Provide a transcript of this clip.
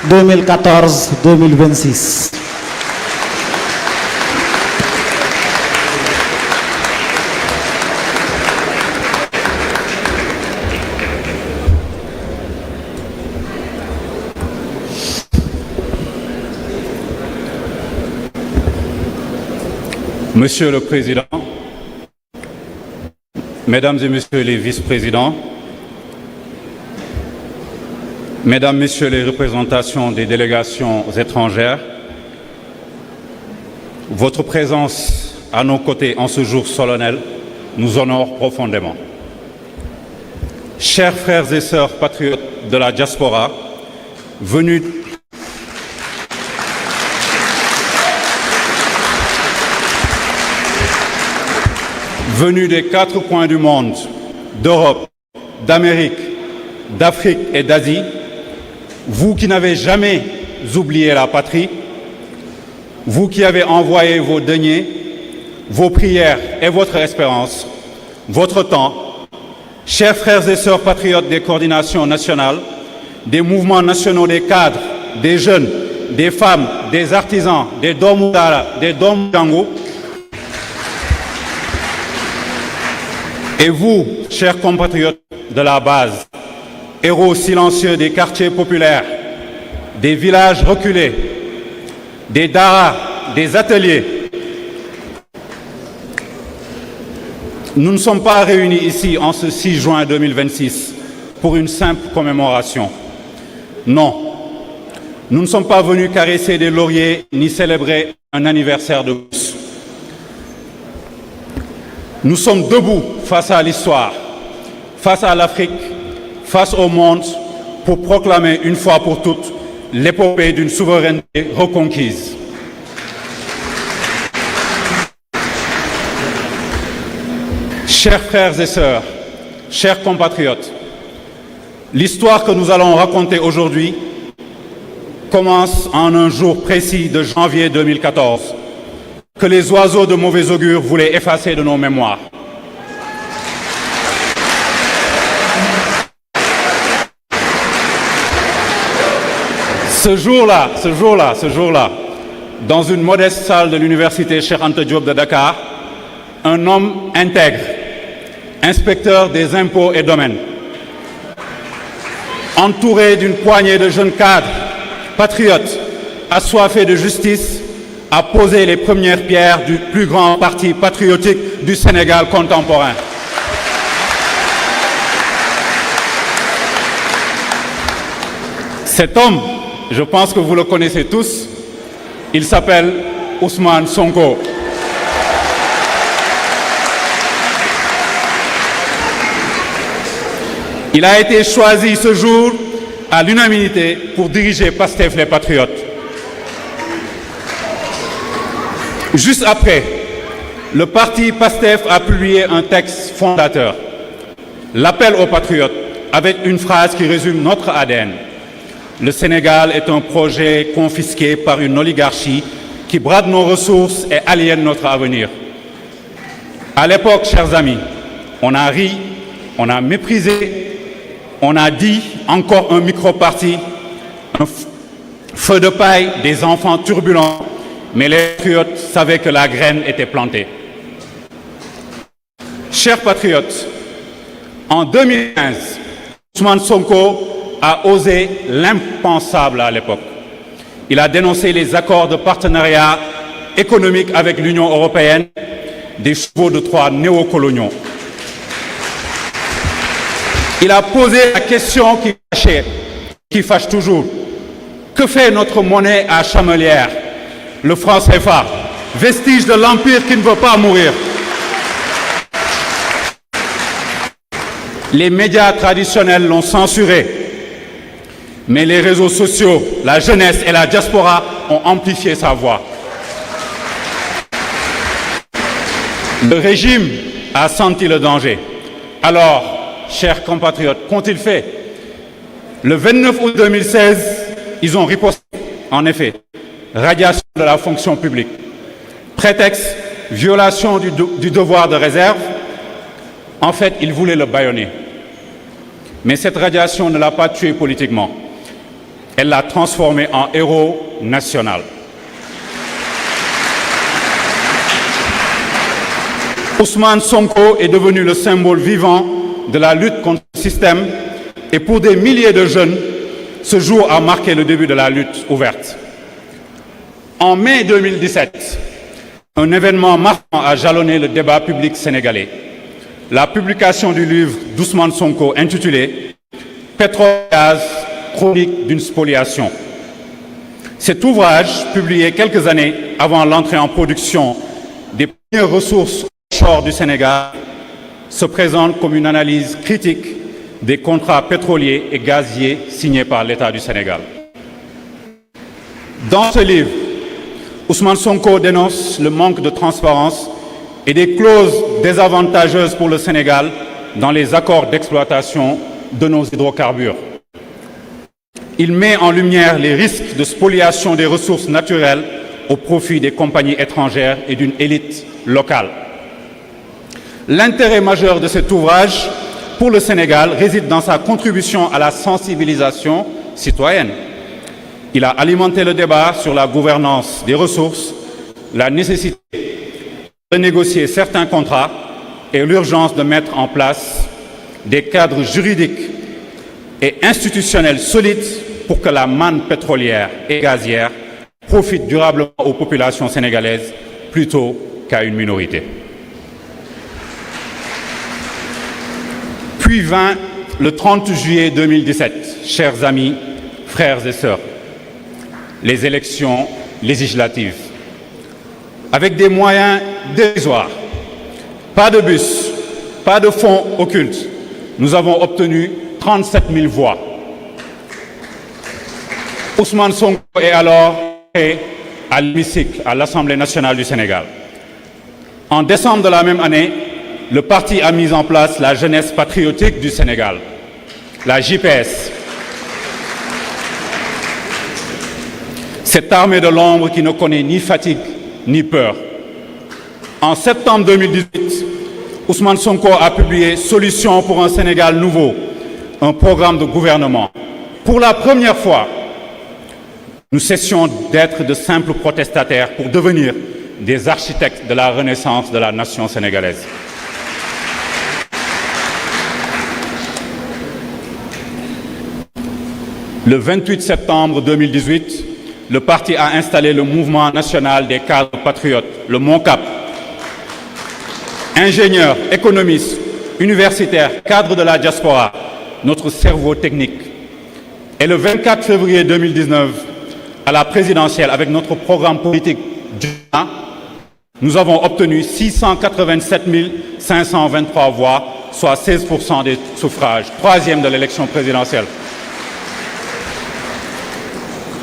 2014-2026. Monsieur le Président, Mesdames et Messieurs les vice-présidents, Mesdames, Messieurs les représentations des délégations étrangères, votre présence à nos côtés en ce jour solennel nous honore profondément. Chers frères et sœurs patriotes de la diaspora, venus des 4 coins du monde, d'Europe, d'Amérique, d'Afrique et d'Asie, vous qui n'avez jamais oublié la patrie, vous qui avez envoyé vos deniers, vos prières et votre espérance, votre temps, chers frères et sœurs patriotes des coordinations nationales, des mouvements nationaux des cadres, des jeunes, des femmes, des artisans, des Domudara, des Domdango, et vous, chers compatriotes de la base, héros silencieux des quartiers populaires, des villages reculés, des daras, des ateliers, nous ne sommes pas réunis ici en ce 6 juin 2026 pour une simple commémoration. Non, nous ne sommes pas venus caresser des lauriers ni célébrer un anniversaire de plus. Nous sommes debout face à l'histoire, face à l'Afrique, face au monde, pour proclamer une fois pour toutes l'épopée d'une souveraineté reconquise. Chers frères et sœurs, chers compatriotes, l'histoire que nous allons raconter aujourd'hui commence en un jour précis de janvier 2014. Que les oiseaux de mauvais augure voulaient effacer de nos mémoires. Ce jour-là, dans une modeste salle de l'université Cheikh Anta Diop de Dakar, un homme intègre, inspecteur des impôts et domaines, entouré d'une poignée de jeunes cadres, patriotes, assoiffés de justice, a posé les premières pierres du plus grand parti patriotique du Sénégal contemporain. Cet homme, je pense que vous le connaissez tous, il s'appelle Ousmane Sonko. Il a été choisi ce jour à l'unanimité pour diriger Pastef les Patriotes. Juste après, le parti PASTEF a publié un texte fondateur, l'appel aux patriotes, avec une phrase qui résume notre ADN. Le Sénégal est un projet confisqué par une oligarchie qui brade nos ressources et aliène notre avenir. À l'époque, chers amis, on a ri, on a méprisé, on a dit encore un micro-parti, un feu de paille, des enfants turbulents. Mais les patriotes savaient que la graine était plantée. Chers patriotes, en 2015, Ousmane Sonko a osé l'impensable à l'époque. Il a dénoncé les accords de partenariat économique avec l'Union européenne, des chevaux de Troie néocoloniaux. Il a posé la question qui fâche toujours. Que fait notre monnaie à chamelière? Le franc CFA, vestige de l'empire qui ne veut pas mourir. Les médias traditionnels l'ont censuré, mais les réseaux sociaux, la jeunesse et la diaspora ont amplifié sa voix. Le régime a senti le danger. Alors, chers compatriotes, qu'ont-ils fait? Le 29 août 2016, ils ont riposté, en effet. Radiation de la fonction publique. Prétexte, violation du devoir de réserve. En fait, ils voulaient le bâillonner. Mais cette radiation ne l'a pas tué politiquement. Elle l'a transformé en héros national. Ousmane Sonko est devenu le symbole vivant de la lutte contre le système et pour des milliers de jeunes, ce jour a marqué le début de la lutte ouverte. En mai 2017, un événement marquant a jalonné le débat public sénégalais. La publication du livre d'Ousmane Sonko intitulé « Pétrole et gaz, chronique d'une spoliation ». Cet ouvrage, publié quelques années avant l'entrée en production des premières ressources offshore du Sénégal, se présente comme une analyse critique des contrats pétroliers et gaziers signés par l'État du Sénégal. Dans ce livre, Ousmane Sonko dénonce le manque de transparence et des clauses désavantageuses pour le Sénégal dans les accords d'exploitation de nos hydrocarbures. Il met en lumière les risques de spoliation des ressources naturelles au profit des compagnies étrangères et d'une élite locale. L'intérêt majeur de cet ouvrage pour le Sénégal réside dans sa contribution à la sensibilisation citoyenne. Il a alimenté le débat sur la gouvernance des ressources, la nécessité de négocier certains contrats et l'urgence de mettre en place des cadres juridiques et institutionnels solides pour que la manne pétrolière et gazière profite durablement aux populations sénégalaises plutôt qu'à une minorité. Puis vint le 30 juillet 2017, chers amis, frères et sœurs, les élections législatives. Avec des moyens dérisoires, pas de bus, pas de fonds occultes, nous avons obtenu 37 000 voix. Ousmane Sonko est alors à l'hémicycle à l'Assemblée nationale du Sénégal. En décembre de la même année, le parti a mis en place la jeunesse patriotique du Sénégal, la JPS. Cette armée de l'ombre qui ne connaît ni fatigue ni peur. En septembre 2018, Ousmane Sonko a publié « Solutions pour un Sénégal nouveau », un programme de gouvernement. Pour la première fois, nous cessions d'être de simples protestataires pour devenir des architectes de la renaissance de la nation sénégalaise. Le 28 septembre 2018, le parti a installé le mouvement national des cadres patriotes, le MONCAP. Ingénieurs, économistes, universitaires, cadres de la diaspora, notre cerveau technique. Et le 24 février 2019, à la présidentielle, avec notre programme politique, nous avons obtenu 687 523 voix, soit 16% des suffrages, troisième de l'élection présidentielle.